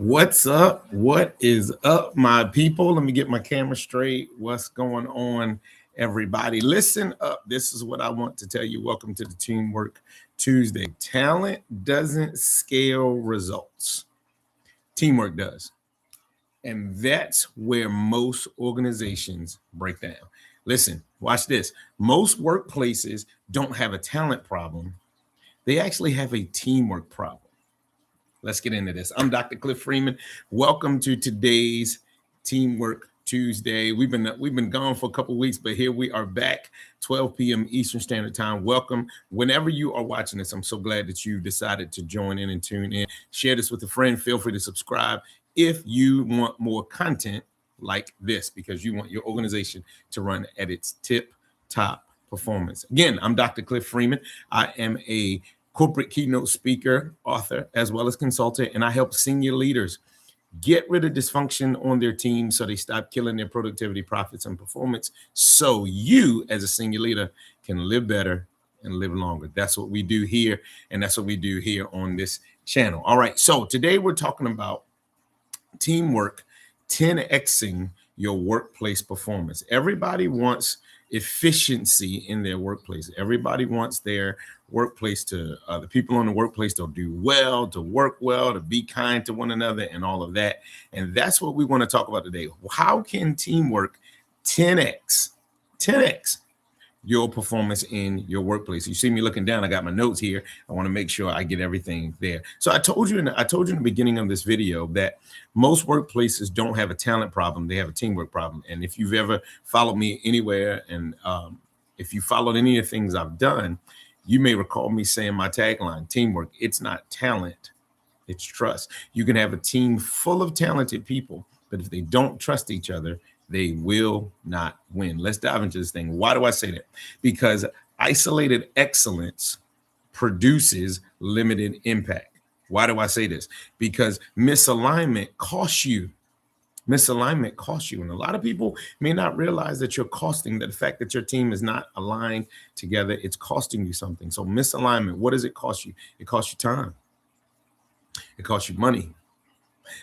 What's up? What is up, my people? Let me get my camera straight. What's going on, everybody? Listen up. This is what I want to tell you. Welcome to the Teamwork Tuesday. Talent doesn't scale results, teamwork does. And that's where most organizations break down. Listen, watch this. Most workplaces don't have a talent problem, they actually have a teamwork problem. Let's get into this. I'm Dr. Cliff Freeman. Welcome to today's Teamwork Tuesday. We've been gone for a couple of weeks, but here we are back, 12 p.m. Eastern Standard Time. Welcome. Whenever you are watching this, I'm so glad that you decided to join in and tune in. Share this with a friend. Feel free to subscribe if you want more content like this, because you want your organization to run at its tip-top performance. Again, I'm Dr. Cliff Freeman. I am a corporate keynote speaker, author, as well as consultant, and I help senior leaders get rid of dysfunction on their team so they stop killing their productivity, profits, and performance, so you, as a senior leader, can live better and live longer. That's what we do here, and that's what we do here on this channel. All right, so today we're talking about teamwork 10xing your workplace performance. Everybody wants efficiency in their workplace. Everybody wants their workplace to, the people in the workplace to do well, to work well, to be kind to one another, and all of that. And that's what we want to talk about today. How can teamwork 10x your performance in your workplace? You see me looking down. I got my notes here. I want to make sure I get everything there. So I told you in the beginning of this video that most workplaces don't have a talent problem. They have a teamwork problem. And if you've ever followed me anywhere, and if you followed any of the things I've done, you may recall me saying my tagline: teamwork, it's not talent, it's trust. You can have a team full of talented people, but if they don't trust each other, they will not win. Let's dive into this thing. Why do I say that? Because isolated excellence produces limited impact. Why do I say this? Because misalignment costs you. Misalignment costs you. And a lot of people may not realize that you're costing, that the fact that your team is not aligned together, it's costing you something. So misalignment, what does it cost you? It costs you time. It costs you money.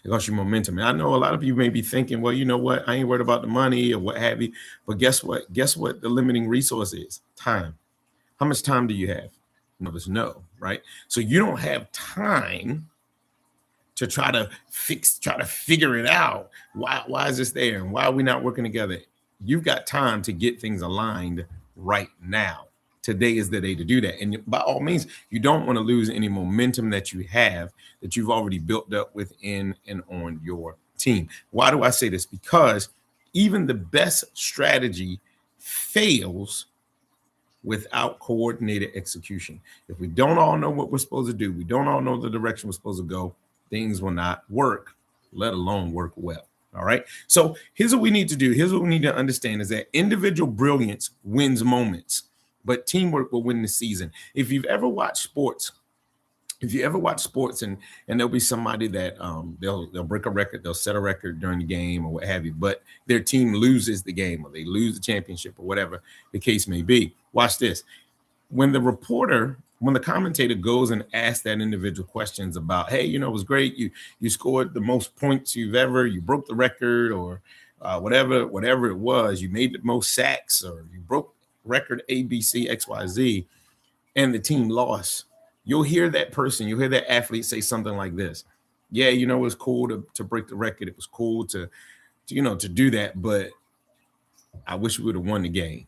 It costs you momentum. And I know a lot of you may be thinking, well, you know what? I ain't worried about the money or what have you. But guess what? Guess what the limiting resource is? Time. How much time do you have? None of us know, right? So you don't have time to try to figure it out. Why is this there? And why are we not working together? You've got time to get things aligned right now. Today is the day to do that. And by all means, you don't want to lose any momentum that you have, that you've already built up within and on your team. Why do I say this? Because even the best strategy fails without coordinated execution. If we don't all know what we're supposed to do, we don't all know the direction we're supposed to go, things will not work, let alone work well. All right. So here's what we need to do. Here's what we need to understand is that individual brilliance wins moments, but teamwork will win the season. If you've ever watched sports, and there'll be somebody that they'll break a record, they'll set a record during the game or what have you, but their team loses the game or they lose the championship or whatever the case may be. Watch this. When the commentator goes and asks that individual questions about, hey, it was great. You scored the most points you broke the record, or whatever it was, you made the most sacks, or you broke record A, B, C, X, Y, Z, and the team lost. You'll hear that athlete say something like this. Yeah, it was cool to break the record. It was cool to do that, but I wish we would have won the game,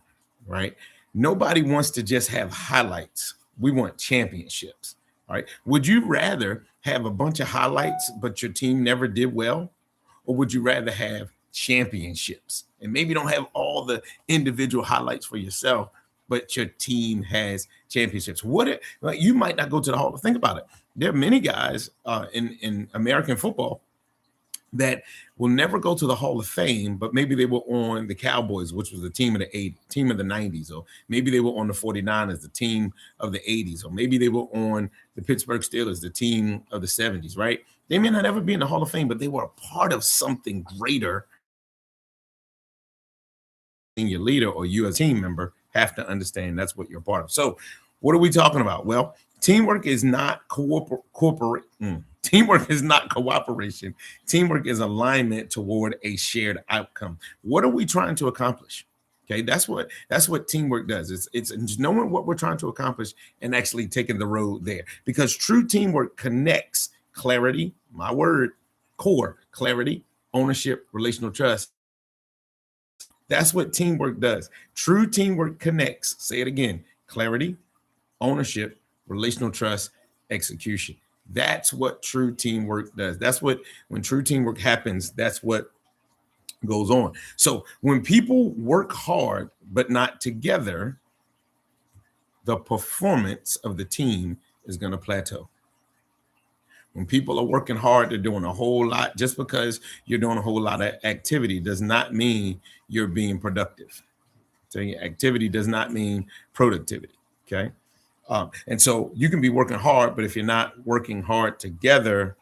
right? Nobody wants to just have highlights. We want championships, all right? Would you rather have a bunch of highlights, but your team never did well? Or would you rather have championships and maybe don't have all the individual highlights for yourself, but your team has championships? You might not go to the Hall. Think about it. There are many guys in American football that will never go to the Hall of Fame, but maybe they were on the Cowboys, which was the team of the 90s, or maybe they were on the 49ers, the team of the 80s, or maybe they were on the Pittsburgh Steelers, the team of the 70s, right? They may not ever be in the Hall of Fame, but they were a part of something greater. Your leader or you as a team member have to understand that's what you're a part of. So what are we talking about? Well, teamwork is not Teamwork is not cooperation. Teamwork is alignment toward a shared outcome. What are we trying to accomplish? Okay, that's what teamwork does. It's just knowing what we're trying to accomplish and actually taking the road there. Because true teamwork connects clarity, my word, core, clarity, ownership, relational trust. That's what teamwork does. True teamwork connects, say it again, clarity, ownership, relational trust, execution. That's what true teamwork does. That's what, when true teamwork happens, that's what goes on. So when people work hard but not together, the performance of the team is going to plateau. When people are working hard, they're doing a whole lot. Just because you're doing a whole lot of activity does not mean you're being productive. So activity does not mean productivity. Okay. And so you can be working hard, but if you're not working hard together,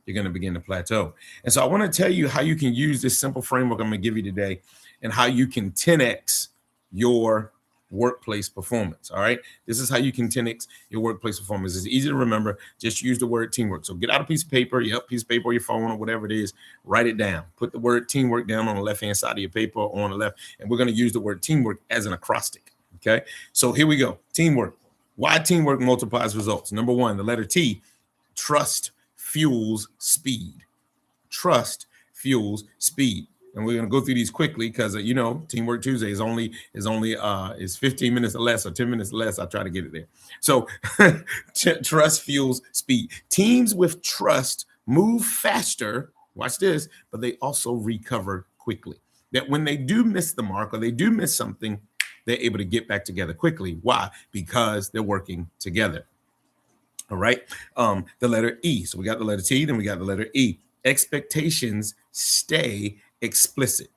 you're going to begin to plateau. And so I want to tell you how you can use this simple framework I'm going to give you today and how you can 10x your workplace performance. All right. This is how you can 10x your workplace performance. It's easy to remember. Just use the word teamwork. So get out a piece of paper, piece of paper, your phone, or whatever it is, write it down. Put the word teamwork down on the left-hand side of your paper or on the left. And we're going to use the word teamwork as an acrostic. Okay. So here we go. Teamwork. Why teamwork multiplies results. Number one, the letter T, trust fuels speed. Trust fuels speed. And we're going to go through these quickly because Teamwork Tuesday is 15 minutes or less or 10 minutes or less. I'll try to get it there. So trust fuels speed. Teams with trust move faster. Watch this, but they also recover quickly. That when they do miss the mark or they do miss something, they're able to get back together quickly. Why? Because they're working together. All right. The letter E. So we got the letter T, then we got the letter E. Expectations stay explicit.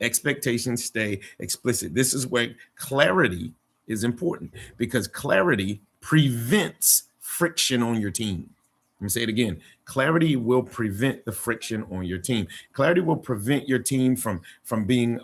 Expectations stay explicit. This is where clarity is important because clarity prevents friction on your team. Let me say it again. Clarity will prevent the friction on your team. Clarity will prevent your team from being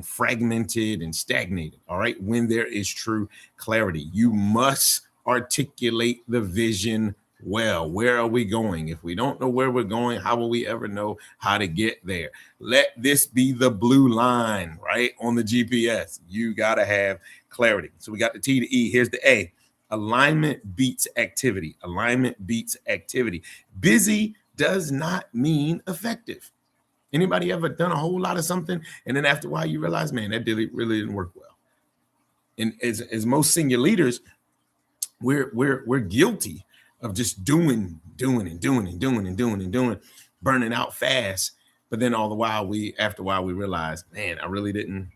fragmented and stagnated. All right. When there is true clarity, you must articulate the vision well. Where are we going? If we don't know where we're going, how will we ever know how to get there? Let this be the blue line, right? On the GPS. You got to have clarity. So we got the T to E. Here's the A. Alignment beats activity. Alignment beats activity. Busy does not mean effective. Anybody ever done a whole lot of something and then after a while you realize, man, that really didn't work well? And as most senior leaders, we're guilty of just doing, burning out fast. But then all the while after a while we realize, man, I really didn't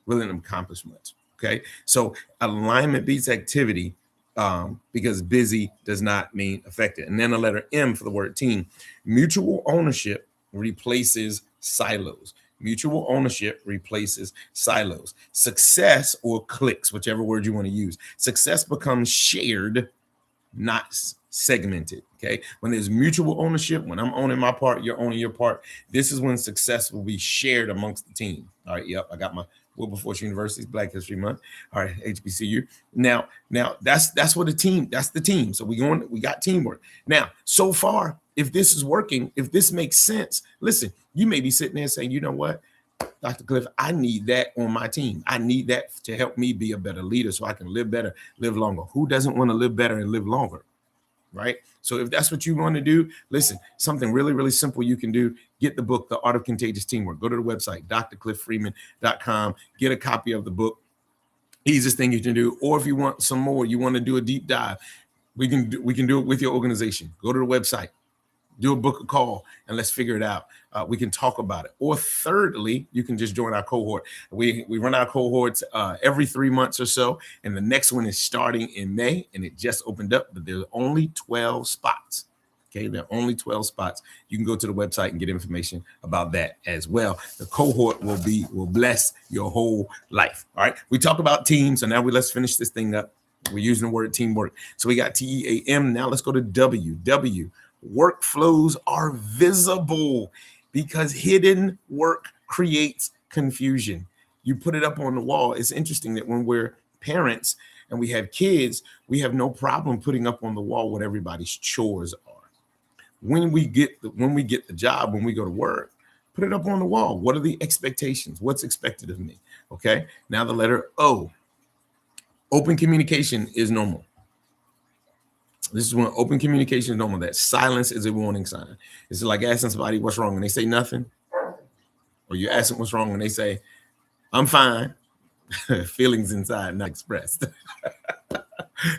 accomplish much. Okay. So alignment beats activity because busy does not mean effective. And then the letter M for the word team. Mutual ownership replaces silos. Mutual ownership replaces silos. Success or clicks, whichever word you want to use. Success becomes shared, not segmented. Okay. When there's mutual ownership, when I'm owning my part, you're owning your part. This is when success will be shared amongst the team. All right. Yep. I got my Wilberforce University's Black History Month. All right. HBCU. Now that's what that's the team. So we got teamwork. Now, so far, if this is working, if this makes sense, listen, you may be sitting there saying, you know what, Dr. Cliff, I need that on my team. I need that to help me be a better leader so I can live better, live longer. Who doesn't want to live better and live longer? Right? So if that's what you want to do, listen, something really, really simple you can do. Get the book, The Art of Contagious Teamwork. Go to the website, drcliffreeman.com. Get a copy of the book. Easiest thing you can do. Or if you want some more, you want to do a deep dive, we can do it with your organization. Go to the website. Do a book a call and let's figure it out. We can talk about it. Or thirdly, you can just join our cohort. We run our cohorts every 3 months or so. And the next one is starting in May and it just opened up, but there's only 12 spots. Okay, there are only 12 spots. You can go to the website and get information about that as well. The cohort will bless your whole life. All right. We talk about teams. So now let's finish this thing up. We're using the word teamwork. So we got TEAM. Now let's go to W. Workflows are visible because hidden work creates confusion. You put it up on the wall. It's interesting that when we're parents and we have kids, we have no problem putting up on the wall what everybody's chores are. when we get the job, when we go to work, put it up on the wall. What are the expectations? What's expected of me? Okay. Now the letter O. Open communication is normal. This is when open communication is normal. That silence is a warning sign. It's like asking somebody what's wrong and they say nothing. Or you ask them what's wrong and they say, I'm fine. Feelings inside not expressed.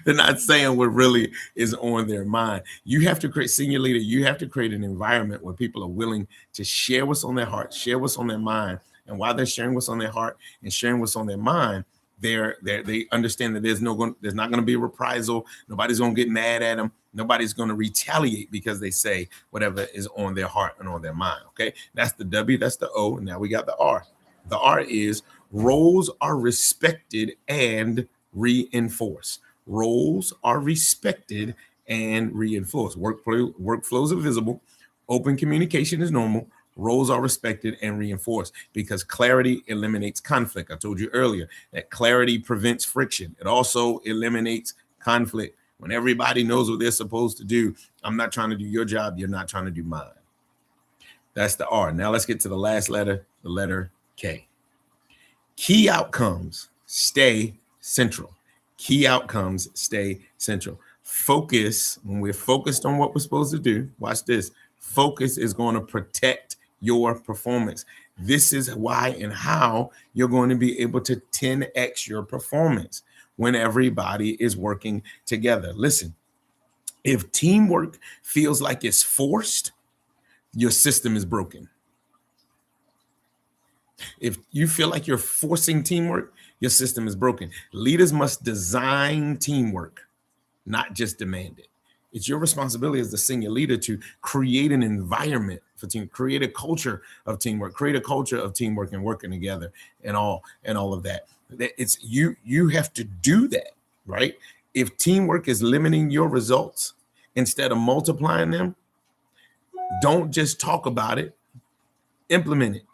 They're not saying what really is on their mind. You have to create, senior leader, you have to create an environment where people are willing to share what's on their heart, share what's on their mind. And while they're sharing what's on their heart and sharing what's on their mind, they understand that there's not going to be a reprisal. Nobody's going to get mad at them. Nobody's going to retaliate because they say whatever is on their heart and on their mind. Okay, that's the W, that's the O. And now we got the R. The R is roles are respected and reinforced. Roles are respected and reinforced. Workflows are visible. Open communication is normal. Roles are respected and reinforced because clarity eliminates conflict. I told you earlier that clarity prevents friction. It also eliminates conflict. When everybody knows what they're supposed to do, I'm not trying to do your job. You're not trying to do mine. That's the R. Now let's get to the last letter, the letter K. Key outcomes stay central. Key outcomes stay central. Focus, when we're focused on what we're supposed to do, watch this. Focus is going to protect your performance. This is why and how you're going to be able to 10x your performance when everybody is working together. Listen, if teamwork feels like it's forced, your system is broken. If you feel like you're forcing teamwork, your system is broken. Leaders must design teamwork, not just demand it. It's your responsibility as the senior leader to create an environment for team, create a culture of teamwork, create a culture of teamwork and working together and all of that. It's you have to do that, right? If teamwork is limiting your results instead of multiplying them, don't just talk about it, implement it.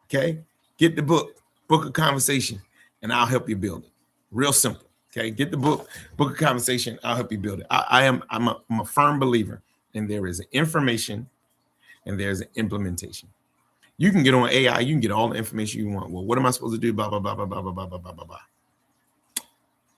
Okay? Get the book a conversation, and I'll help you build it. Real simple. Okay, get the book a conversation. I'll help you build it. I'm a firm believer, and there is information, and there's an implementation. You can get on AI. You can get all the information you want. Well, what am I supposed to do? Blah blah blah blah blah blah blah blah blah blah.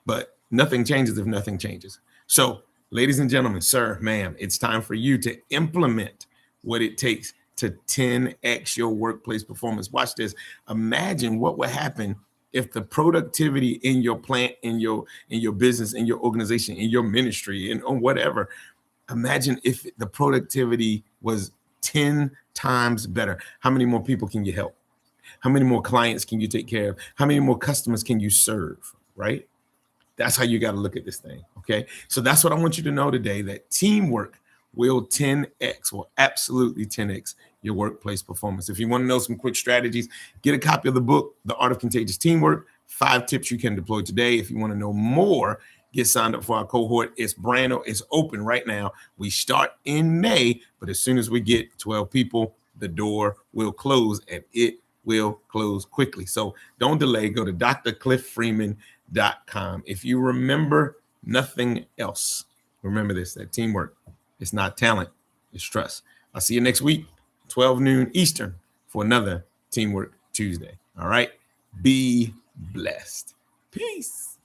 But nothing changes if nothing changes. So, ladies and gentlemen, sir, ma'am, it's time for you to implement what it takes to 10x your workplace performance. Watch this. Imagine what would happen if the productivity in your plant, in your business, in your organization, in your ministry, and whatever, imagine if the productivity was 10 times better. How many more people can you help? How many more clients can you take care of? How many more customers can you serve, right? That's how you got to look at this thing, okay? So that's what I want you to know today, that teamwork will 10x, will absolutely 10x your workplace performance. If you want to know some quick strategies, get a copy of the book, The Art of Contagious Teamwork, 5 tips you can deploy today. If you want to know more, get signed up for our cohort. It's brand new, it's open right now. We start in May, but as soon as we get 12 people, the door will close, and it will close quickly. So don't delay. Go to drcliffreeman.com. If you remember nothing else, remember this, that teamwork, it's not talent, it's trust. I'll see you next week, 12 noon Eastern, for another Teamwork Tuesday. All right? Be blessed. Peace.